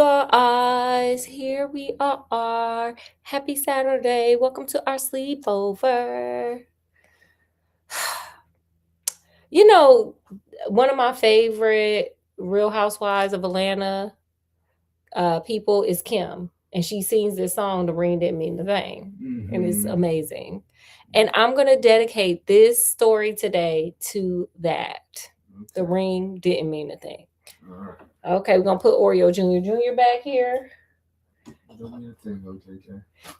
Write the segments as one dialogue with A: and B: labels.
A: guys, here we are. Happy Saturday. Welcome to our sleepover. You know, one of my favorite Real Housewives of Atlanta people is Kim. And she sings this song, The Ring Didn't Mean the Thing. And it's amazing. And I'm going to dedicate this story today to that. The ring didn't mean a thing. Okay, we're going to put Oreo Jr. back here.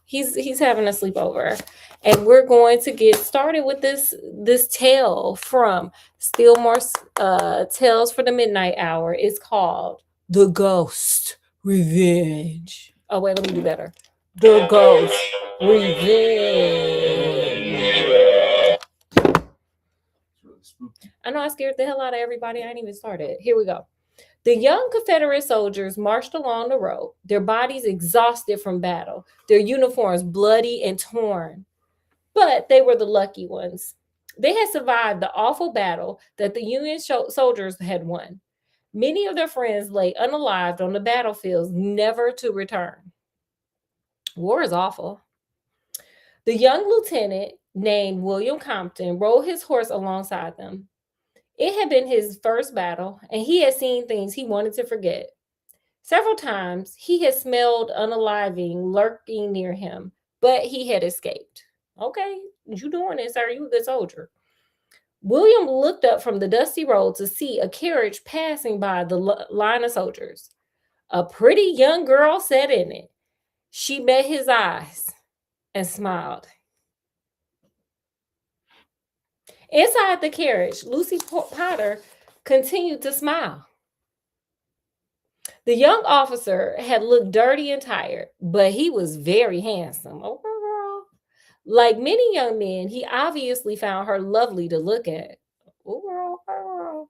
A: He's having a sleepover, and we're going to get started with this tale from Stillmore's Tales for the Midnight Hour. It's called The Ghost Revenge. Oh wait, let me do better. The Ghost Revenge. I know I scared the hell out of everybody. I ain't even started. Here we go. The young Confederate soldiers marched along the road, their bodies exhausted from battle, their uniforms bloody and torn. But they were the lucky ones. They had survived the awful battle that the Union soldiers had won. Many of their friends lay unalived on the battlefields, never to return. War is awful. The young lieutenant, named William Compton, rode his horse alongside them. It had been his first battle, and he had seen things he wanted to forget. Several times he had smelled unaliving lurking near him, but he had escaped. Okay, you doing it, sir. You a good soldier. William looked up from the dusty road to see a carriage passing by the line of soldiers. A pretty young girl sat in it. She met his eyes and smiled. Inside the carriage, Lucy Potter continued to smile. The young officer had looked dirty and tired, but he was very handsome. Oh, girl. Like many young men, he obviously found her lovely to look at. Oh, girl.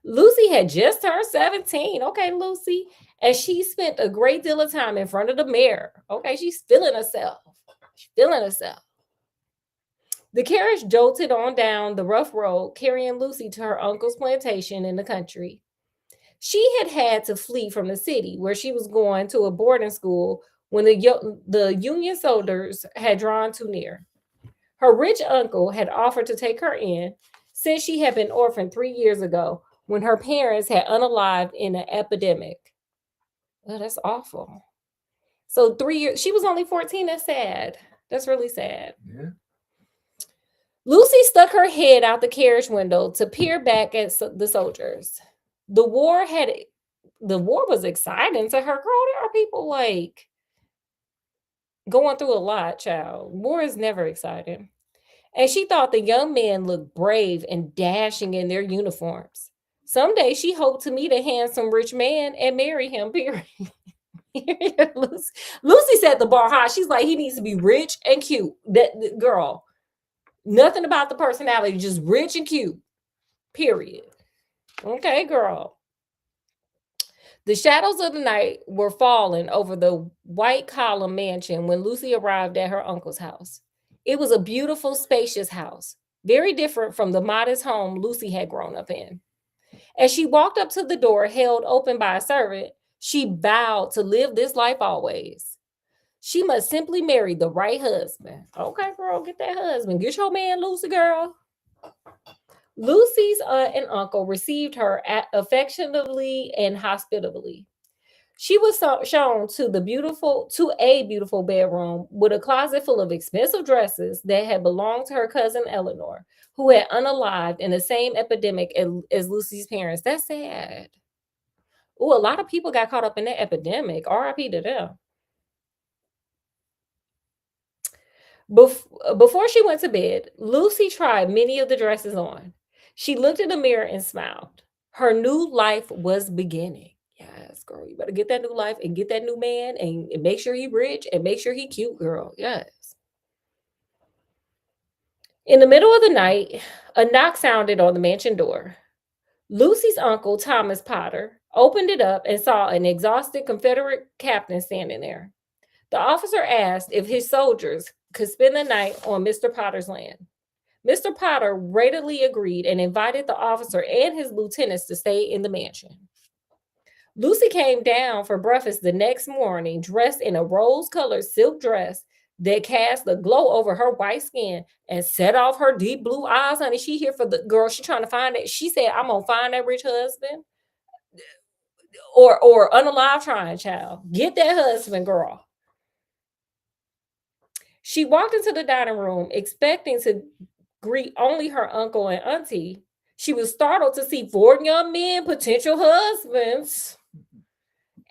A: Lucy had just turned 17. Okay, Lucy. And she spent a great deal of time in front of the mirror. Okay, she's feeling herself. The carriage jolted on down the rough road, carrying Lucy to her uncle's plantation in the country. She had to flee from the city where she was going to a boarding school when the Union soldiers had drawn too near. Her rich uncle had offered to take her in since she had been orphaned 3 years ago when her parents had unalived in an epidemic. Oh, that's awful. So 3 years, she was only 14. That's sad. That's really sad. Yeah. Lucy stuck her head out the carriage window to peer back at the soldiers. The war was exciting to her. Girl, there are people like going through a lot, child. War is never exciting. And she thought the young men looked brave and dashing in their uniforms. Someday she hoped to meet a handsome rich man and marry him, period. Lucy set the bar high. She's like, he needs to be rich and cute. That girl. Nothing about the personality, just rich and cute. Period. Okay, girl. The shadows of the night were falling over the white column mansion when Lucy arrived at her uncle's house. It was a beautiful, spacious house, very different from the modest home Lucy had grown up in. As she walked up to the door held open by a servant, she vowed to live this life always. She must simply marry the right husband. Okay, girl, get that husband. Get your man, Lucy, girl. Lucy's aunt and uncle received her affectionately and hospitably. She was shown to a beautiful bedroom with a closet full of expensive dresses that had belonged to her cousin Eleanor, who had unalived in the same epidemic as Lucy's parents. That's sad. Oh, a lot of people got caught up in that epidemic. R.I.P. to them. Before she went to bed, Lucy tried many of the dresses on. She looked in the mirror and smiled. Her new life was beginning. Yes, girl, you better get that new life and get that new man and make sure he rich and make sure he cute, girl. Yes. In the middle of the night, a knock sounded on the mansion door. Lucy's uncle, Thomas Potter, opened it up and saw an exhausted Confederate captain standing there. The officer asked if his soldiers could spend the night on Mr. Potter's land. Mr. Potter readily agreed and invited the officer and his lieutenants to stay in the mansion. Lucy came down for breakfast the next morning dressed in a rose-colored silk dress that cast a glow over her white skin and set off her deep blue eyes, honey. She here for the girl. She trying to find it. She said, I'm gonna find that rich husband or unalive trying child. Get that husband, girl. She walked into the dining room expecting to greet only her uncle and auntie. She was startled to see four young men, potential husbands,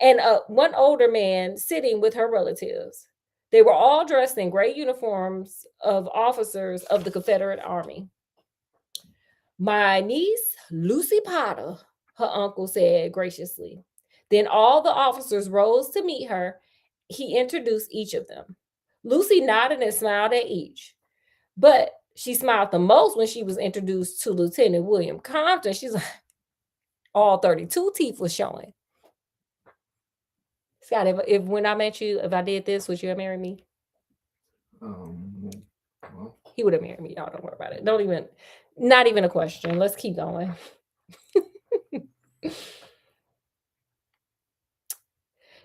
A: and one older man sitting with her relatives. They were all dressed in gray uniforms of officers of the Confederate Army. My niece, Lucy Potter, her uncle said graciously. Then all the officers rose to meet her. He introduced each of them. Lucy nodded and smiled at each, but she smiled the most when she was introduced to Lieutenant William Compton. She's like, all 32 teeth was showing. Scott, if when I met you, if I did this, would you have married me? Well. He would have married me. Y'all don't worry about it. Not even a question. Let's keep going.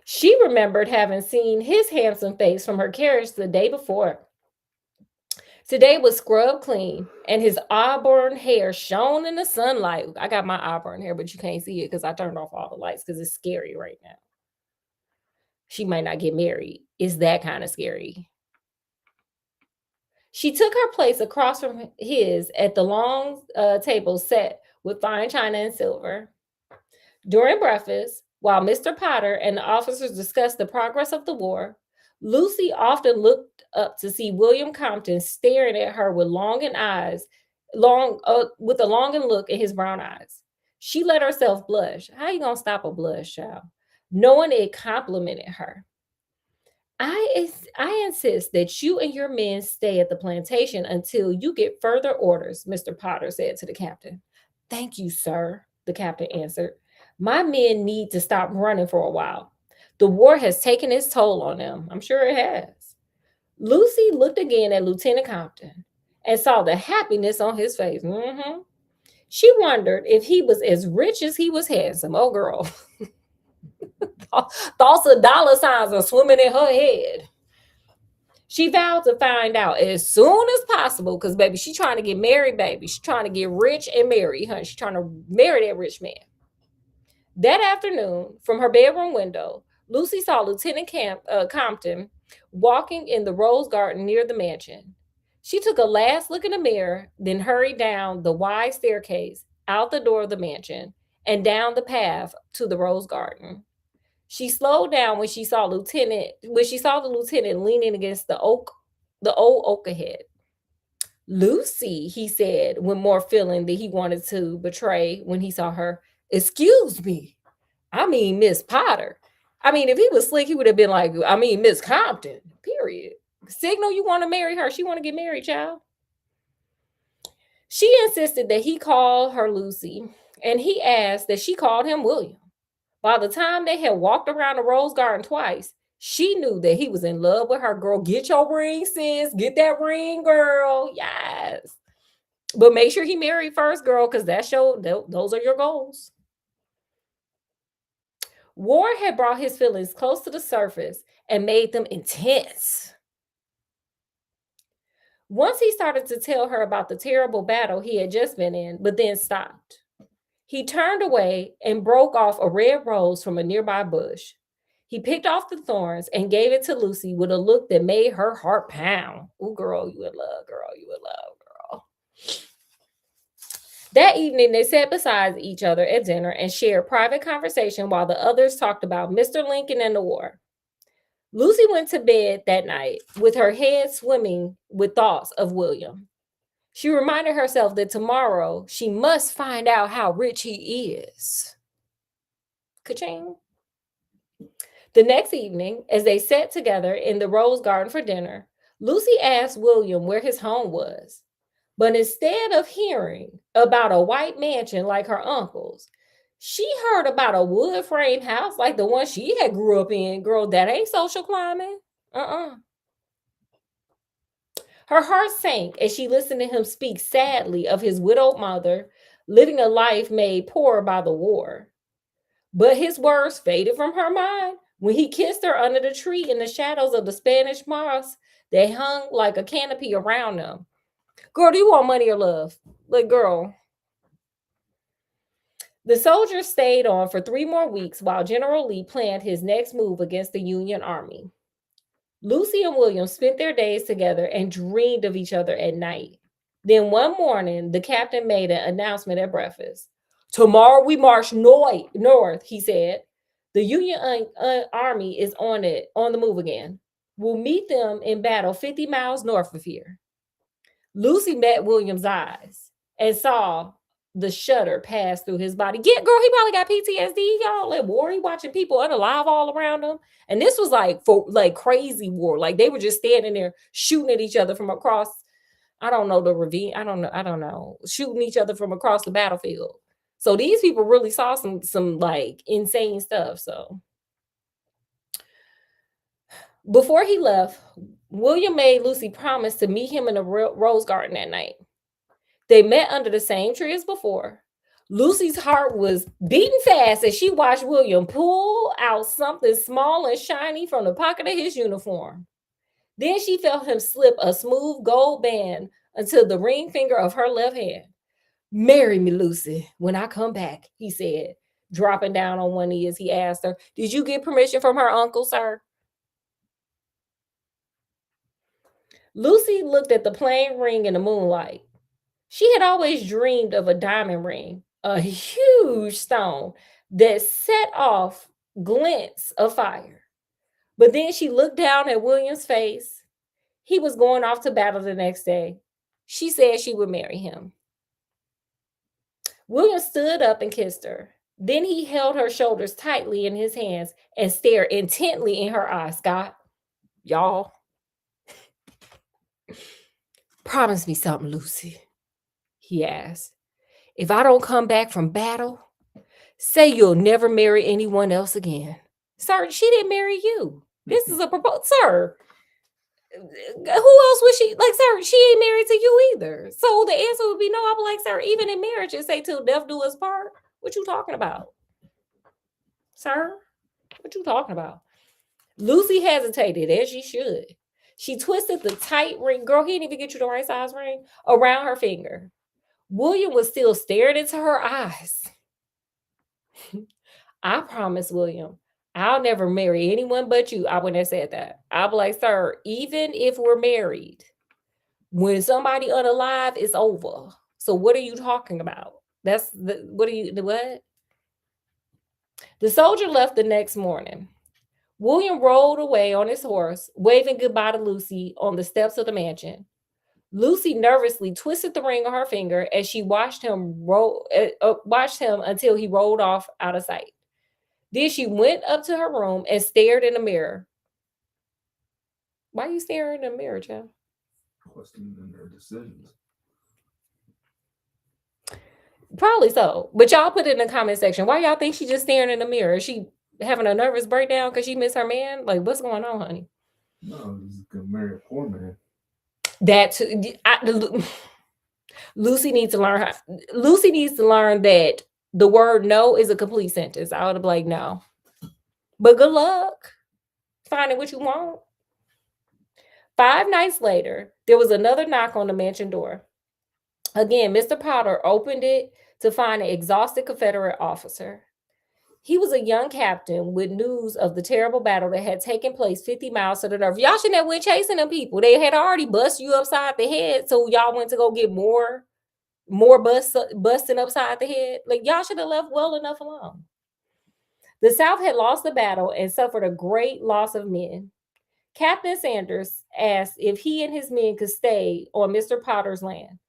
A: She remembered having seen his handsome face from her carriage the day before. Today was scrubbed clean, and his auburn hair shone in the sunlight. I got my auburn hair, but you can't see it because I turned off all the lights because it's scary right now. She might not get married. It's that kind of scary. She took her place across from his at the long table set with fine china and silver. During breakfast, while Mr. Potter and the officers discussed the progress of the war, Lucy often looked up to see William Compton staring at her with with a longing look in his brown eyes. She let herself blush. How you gonna stop a blush, child? Knowing it complimented her. I insist that you and your men stay at the plantation until you get further orders, Mr. Potter said to the captain. Thank you, sir, the captain answered. My men need to stop running for a while. The war has taken its toll on them. I'm sure it has. Lucy looked again at Lieutenant Compton and saw the happiness on his face. She wondered if he was as rich as he was handsome. Oh, girl. Thoughts of dollar signs are swimming in her head. She vowed to find out as soon as possible because, baby, she's trying to get married, baby. She's trying to get rich and married, honey. She's trying to marry that rich man. That afternoon, from her bedroom window, Lucy saw Lieutenant Compton walking in the rose garden near the mansion. She took a last look in the mirror, then hurried down the wide staircase, out the door of the mansion, and down the path to the rose garden. She slowed down when she saw the lieutenant leaning against the old oak ahead. Lucy, he said, with more feeling that he wanted to betray when he saw her. Excuse me. I mean, Miss Potter. I mean, if he was slick, he would have been like, I mean, Miss Compton, period. Signal you want to marry her. She want to get married, child. She insisted that he call her Lucy, and he asked that she called him William. By the time they had walked around the rose garden twice, she knew that he was in love with her. Girl, get your ring, sis. Get that ring, girl. Yes. But make sure he married first, girl, because those are your goals. War had brought his feelings close to the surface and made them intense. Once he started to tell her about the terrible battle he had just been in, but then stopped. He turned away and broke off a red rose from a nearby bush. He picked off the thorns and gave it to Lucy with a look that made her heart pound. Oh, girl, you in love, girl. You in love, girl. That evening, they sat beside each other at dinner and shared private conversation while the others talked about Mr. Lincoln and the war. Lucy went to bed that night with her head swimming with thoughts of William. She reminded herself that tomorrow she must find out how rich he is. Ka-ching. The next evening, as they sat together in the rose garden for dinner, Lucy asked William where his home was. But instead of hearing about a white mansion like her uncle's, she heard about a wood frame house like the one she had grew up in. Girl, that ain't social climbing. Her heart sank as she listened to him speak sadly of his widowed mother living a life made poor by the war. But his words faded from her mind when he kissed her under the tree in the shadows of the Spanish moss that hung like a canopy around them. Girl, do you want money or love? Like, girl. The soldiers stayed on for 3 more weeks while General Lee planned his next move against the Union Army. Lucy and William spent their days together and dreamed of each other at night. Then one morning, the captain made an announcement at breakfast. Tomorrow we march north, he said. The Union Army is on the move again. We'll meet them in battle 50 miles north of here. Lucy met William's eyes and saw the shudder pass through his body. Get girl, he probably got PTSD, y'all. At war, he watching people unalive all around him. And this was like for like crazy war. Like they were just standing there shooting at each other from across, I don't know, the ravine. I don't know. Shooting each other from across the battlefield. So these people really saw some like insane stuff. So before he left, William made Lucy promise to meet him in the rose garden that night. They met under the same tree as before. Lucy's heart was beating fast as she watched William pull out something small and shiny from the pocket of his uniform. Then she felt him slip a smooth gold band until the ring finger of her left hand. Marry me, Lucy, when I come back, he said, dropping down on one knee as he asked her, Did you get permission from her uncle, sir? Lucy looked at the plain ring in the moonlight. She had always dreamed of a diamond ring, a huge stone that set off glints of fire. But then she looked down at William's face. He was going off to battle the next day. She said she would marry him. William stood up and kissed her. Then he held her shoulders tightly in his hands and stared intently in her eyes. Scott, y'all, promise me something, Lucy, he asked. If I don't come back from battle, say you'll never marry anyone else again. Sir, she didn't marry you. This is a proposal. Sir, who else would she, like, sir, she ain't married to you either. So the answer would be no. I'd be like, sir, even in marriage, it say till death do us part. What you talking about? Sir, what you talking about? Lucy hesitated, as she should. She twisted the tight ring, girl, he didn't even get you the right size ring, around her finger. William was still staring into her eyes. I promise, William, I'll never marry anyone but you. I wouldn't have said that. I'll be like, sir, even if we're married, when somebody unalive, it's over. So what are you talking about? What? The soldier left the next morning. William rode away on his horse, waving goodbye to Lucy on the steps of the mansion. Lucy nervously twisted the ring on her finger as she watched him until he rolled off out of sight. Then she went up to her room and stared in the mirror. Why are you staring in the mirror, child?
B: Questioning their decisions.
A: Probably so. But y'all put it in the comment section. Why y'all think she just staring in the mirror? Is she having a nervous breakdown because she missed her man? Like, what's going on, honey?
B: No, he's gonna marry a poor man.
A: Lucy needs to learn that the word no is a complete sentence. I would have like no. But good luck finding what you want. 5 nights later, there was another knock on the mansion door. Again, Mr. Potter opened it to find an exhausted Confederate officer. He was a young captain with news of the terrible battle that had taken place 50 miles to the north. Y'all shouldn't have went chasing them people. They had already bust you upside the head, so y'all went to go get more busting upside the head. Like, y'all should have left well enough alone. The South had lost the battle and suffered a great loss of men. Captain Sanders asked if he and his men could stay on Mr. Potter's land.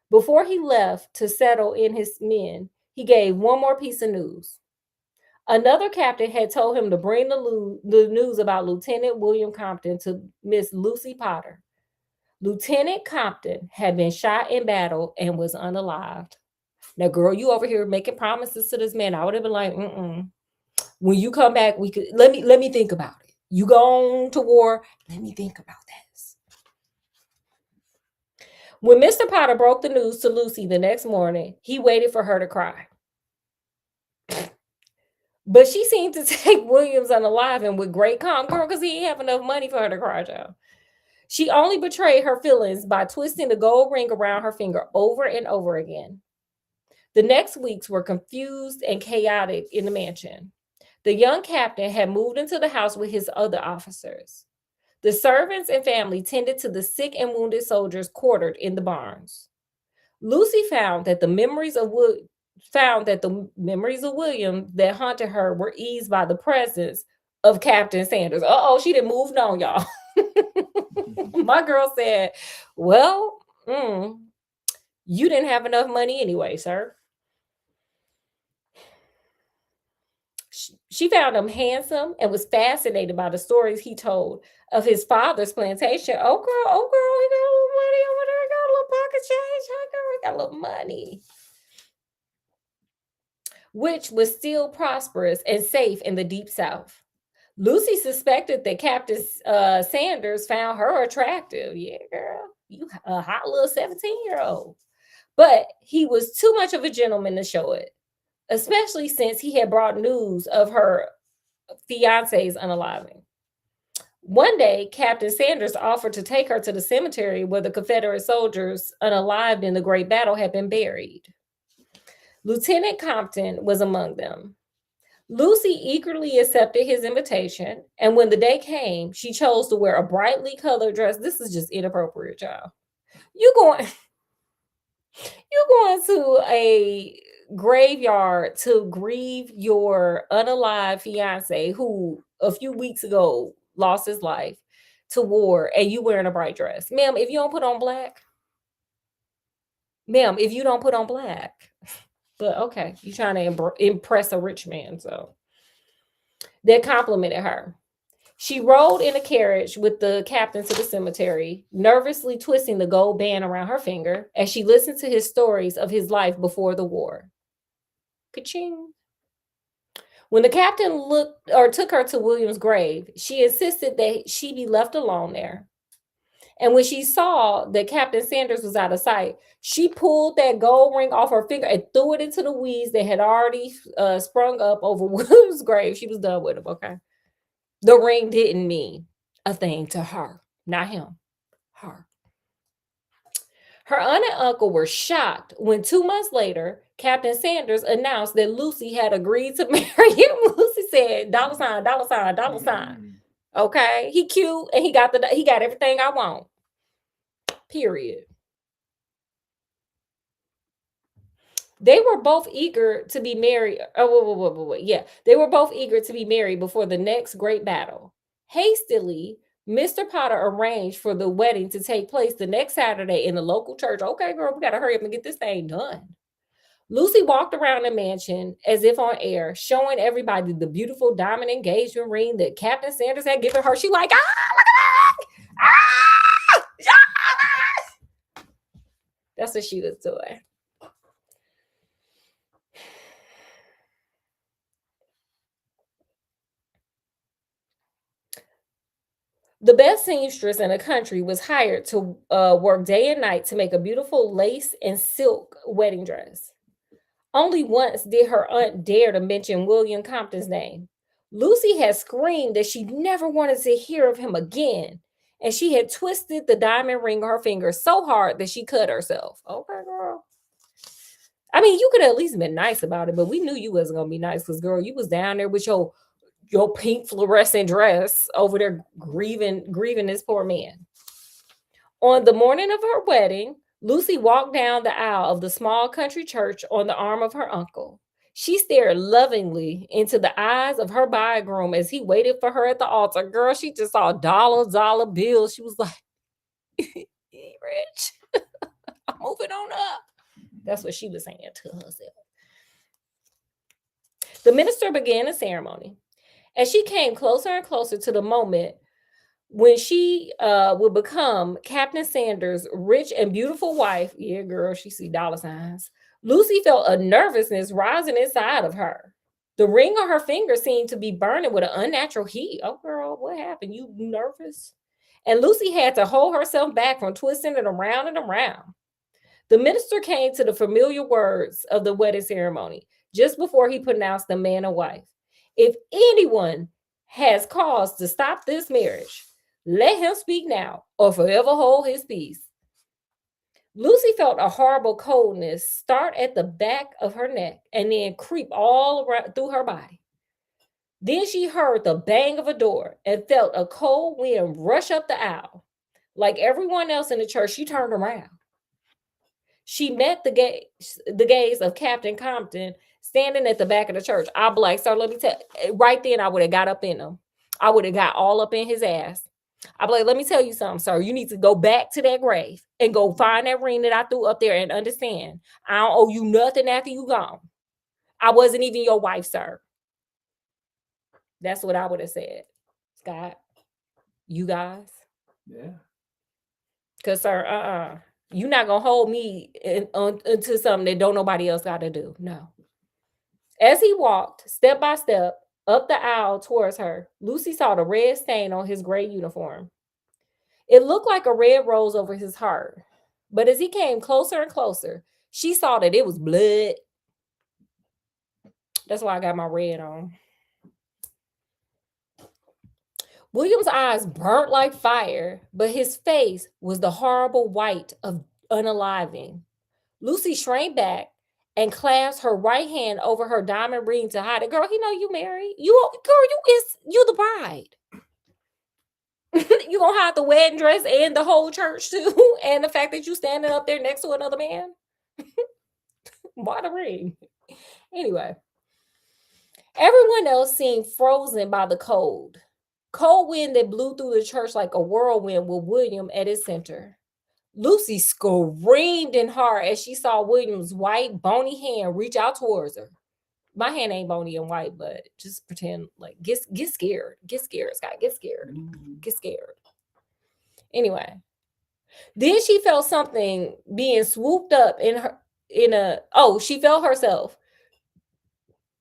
A: Before he left to settle in his men, he gave one more piece of news. Another captain had told him to bring the news about Lieutenant William Compton to Miss Lucy Potter. Lieutenant Compton had been shot in battle and was unalived. Now, girl, you over here making promises to this man. I would have been like, when you come back, we could let me think about it. You go on to war, let me think about this. When Mr. Potter broke the news to Lucy the next morning, he waited for her to cry. But she seemed to take Williams unalive and with great calm, girl, because he didn't have enough money for her to cry, child. She only betrayed her feelings by twisting the gold ring around her finger over and over again. The next weeks were confused and chaotic in the mansion. The young captain had moved into the house with his other officers. The servants and family tended to the sick and wounded soldiers quartered in the barns. Lucy found that the memories of William that haunted her were eased by the presence of Captain Sanders. Uh-oh, she done moved on, y'all. My girl said, well, you didn't have enough money anyway, sir. She found him handsome and was fascinated by the stories he told of his father's plantation. Oh girl, he got a little money over there. He got a little pocket change. Huh, girl, he got a little money. Which was still prosperous and safe in the deep South. Lucy suspected that Captain Sanders found her attractive. Yeah, girl, you a hot little 17-year-old. But he was too much of a gentleman to show it, especially since he had brought news of her fiance's unaliving. One day, Captain Sanders offered to take her to the cemetery where the Confederate soldiers unalived in the Great Battle had been buried. Lieutenant Compton was among them. Lucy eagerly accepted his invitation, and when the day came, she chose to wear a brightly colored dress. This is just inappropriate, child. You going to a graveyard to grieve your unalive fiance who a few weeks ago lost his life to war, and you wearing a bright dress. Ma'am, if you don't put on black, but okay, you trying to impress a rich man, so they complimented her. She rode in a carriage with the captain to the cemetery, nervously twisting the gold band around her finger as she listened to his stories of his life before the war. Ka-ching. When the captain took her to William's grave, she insisted that she be left alone there. And when she saw that Captain Sanders was out of sight, she pulled that gold ring off her finger and threw it into the weeds that had already sprung up over William's grave. She was done with him, okay? The ring didn't mean a thing to her, not him, her. Her aunt and uncle were shocked when 2 months later, Captain Sanders announced that Lucy had agreed to marry him. Lucy said, dollar sign, dollar sign, dollar sign. Okay, he cute and he got everything I want. Period. They were both eager to be married. Yeah, they were both eager to be married before the next great battle. Hastily, Mr. Potter arranged for the wedding to take place the next Saturday in the local church. Okay, girl, we got to hurry up and get this thing done. Lucy walked around the mansion as if on air, showing everybody the beautiful diamond engagement ring that Captain Sanders had given her. She like, look at that! Yes! That's what she was doing. The best seamstress in the country was hired to work day and night to make a beautiful lace and silk wedding dress. Only once did her aunt dare to mention William Compton's name. Lucy had screamed that she never wanted to hear of him again, and she had twisted the diamond ring on her finger so hard that she cut herself. Okay, girl. I mean, you could at least been nice about it, but we knew you wasn't gonna be nice because, girl, you was down there with your pink fluorescent dress over there grieving this poor man. On the morning of her wedding, Lucy walked down the aisle of the small country church on the arm of her uncle. She stared lovingly into the eyes of her bridegroom as he waited for her at the altar. Girl, she just saw dollar bills. She was like, he rich. I'm moving on up. That's what she was saying to herself. The minister began the ceremony. As she came closer and closer to the moment when she would become Captain Sanders' rich and beautiful wife, yeah, girl, she see dollar signs. Lucy felt a nervousness rising inside of her. The ring on her finger seemed to be burning with an unnatural heat. Oh, girl, what happened? You nervous? And Lucy had to hold herself back from twisting it around and around. The minister came to the familiar words of the wedding ceremony just before he pronounced them man and wife. If anyone has cause to stop this marriage, let him speak now or forever hold his peace. Lucy felt a horrible coldness start at the back of her neck and then creep all around through her body. Then she heard the bang of a door and felt a cold wind rush up the aisle. Like everyone else in the church, she turned around. She met the gaze of Captain Compton standing at the back of the church. I'll be like, sir, let me tell right then I would have got up in him. I would have got all up in his ass. I'll be like, let me tell you something, sir. You need to go back to that grave and go find that ring that I threw up there and understand. I don't owe you nothing after you gone. I wasn't even your wife, sir. That's what I would have said. Scott, you guys.
B: Yeah.
A: Because, sir, you're not going to hold me into something that don't nobody else got to do. No. As he walked step by step up the aisle towards her, Lucy saw the red stain on his gray uniform. It looked like a red rose over his heart. But as he came closer and closer, she saw that it was blood. That's why I got my red on. William's eyes burnt like fire, but his face was the horrible white of unaliving. Lucy shrank back and clasped her right hand over her diamond ring to hide it. Girl, he know you married. You the bride. You gonna hide the wedding dress and the whole church too, and the fact that you standing up there next to another man. Why the ring? Anyway, everyone else seemed frozen by the cold wind that blew through the church like a whirlwind with William at its center. Lucy screamed in horror as she saw William's white, bony hand reach out towards her. My hand ain't bony and white, but just pretend like get scared. Get scared, Scott. Get scared. Get scared. Anyway, then she felt something being swooped up she felt herself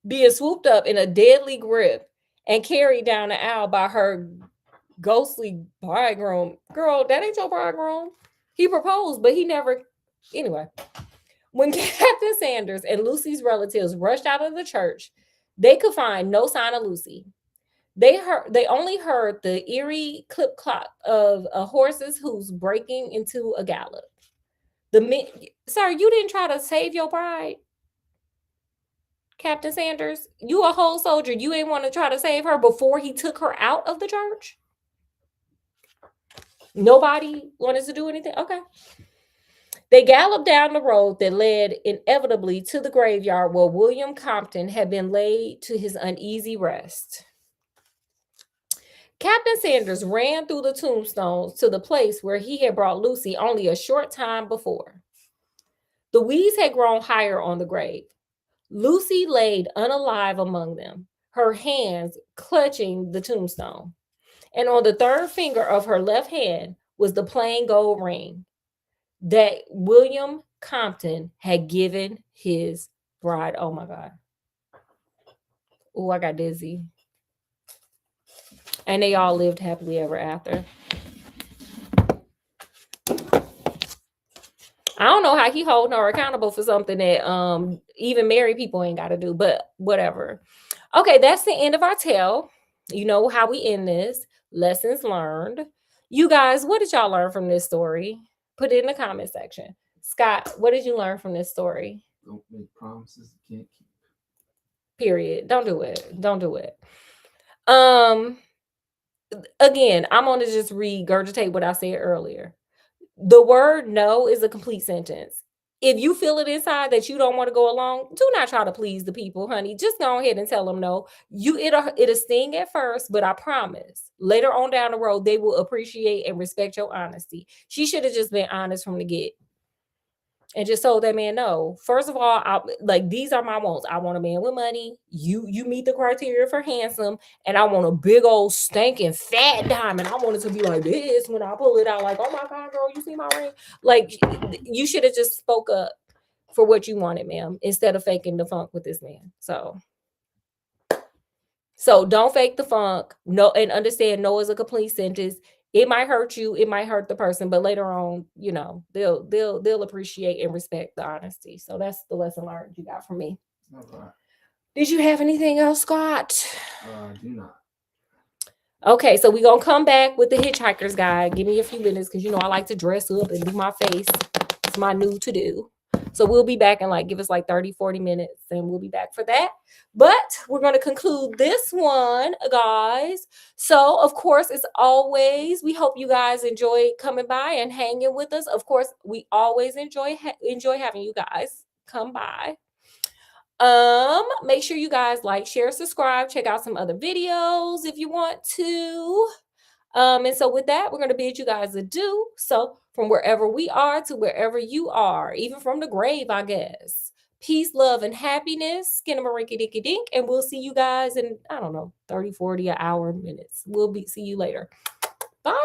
A: being swooped up in a deadly grip and carried down the aisle by her ghostly bridegroom. Girl, that ain't your bridegroom. He proposed, but he never. Anyway, when Captain Sanders and Lucy's relatives rushed out of the church, they could find no sign of Lucy. They only heard the eerie clip clop of a horse's hoofs breaking into a gallop. Sir, you didn't try to save your bride, Captain Sanders. You a whole soldier. You ain't want to try to save her before he took her out of the church? Nobody wanted to do anything? Okay. They galloped down the road that led inevitably to the graveyard where William Compton had been laid to his uneasy rest. Captain Sanders ran through the tombstones to the place where he had brought Lucy only a short time before. The weeds had grown higher on the grave. Lucy laid unalive among them, her hands clutching the tombstone. And on the third finger of her left hand was the plain gold ring that William Compton had given his bride. Oh my God. Oh, I got dizzy. And they all lived happily ever after. I don't know how he holding her accountable for something that even married people ain't got to do, but whatever. Okay, that's the end of our tale. You know how we end this. Lessons learned. You guys, what did y'all learn from this story? Put it in the comment section. Scott, what did you learn from this story?
B: Don't make promises you can't keep.
A: Period. Don't do it. Don't do it. Again, I'm going to just regurgitate what I said earlier. The word no is a complete sentence. If you feel it inside that you don't want to go along, do not try to please the people, honey. Just go ahead and tell them no. It'll sting at first, but I promise later on down the road, they will appreciate and respect your honesty. She should have just been honest from the get and just told that man no. First of all, these are my wants. I want a man with money. You meet the criteria for handsome, and I want a big old stinking fat diamond. I want it to be like this when I pull it out. Like, oh my God, girl, you see my ring? Like, you should have just spoke up for what you wanted, ma'am, instead of faking the funk with this man. So don't fake the funk. No, and understand no is a complete sentence. It might hurt you, it might hurt the person, but later on, they'll appreciate and respect the honesty. So that's the lesson learned you got from me.
B: All right.
A: Did you have anything else, Scott?
B: I do not.
A: Okay, so we're gonna come back with the Hitchhiker's Guide. Give me a few minutes because I like to dress up and do my face. It's my new to do. So we'll be back in give us 30, 40 minutes, and we'll be back for that. But we're gonna conclude this one, guys. So of course, as always, we hope you guys enjoy coming by and hanging with us. Of course, we always enjoy having you guys come by. Make sure you guys like, share, subscribe, check out some other videos if you want to. And so with that, we're going to bid you guys adieu. So from wherever we are to wherever you are, even from the grave, I guess. Peace, love, and happiness. Skinnamarink dinky dink. And we'll see you guys in, I don't know, 30, 40, an hour, minutes. See you later.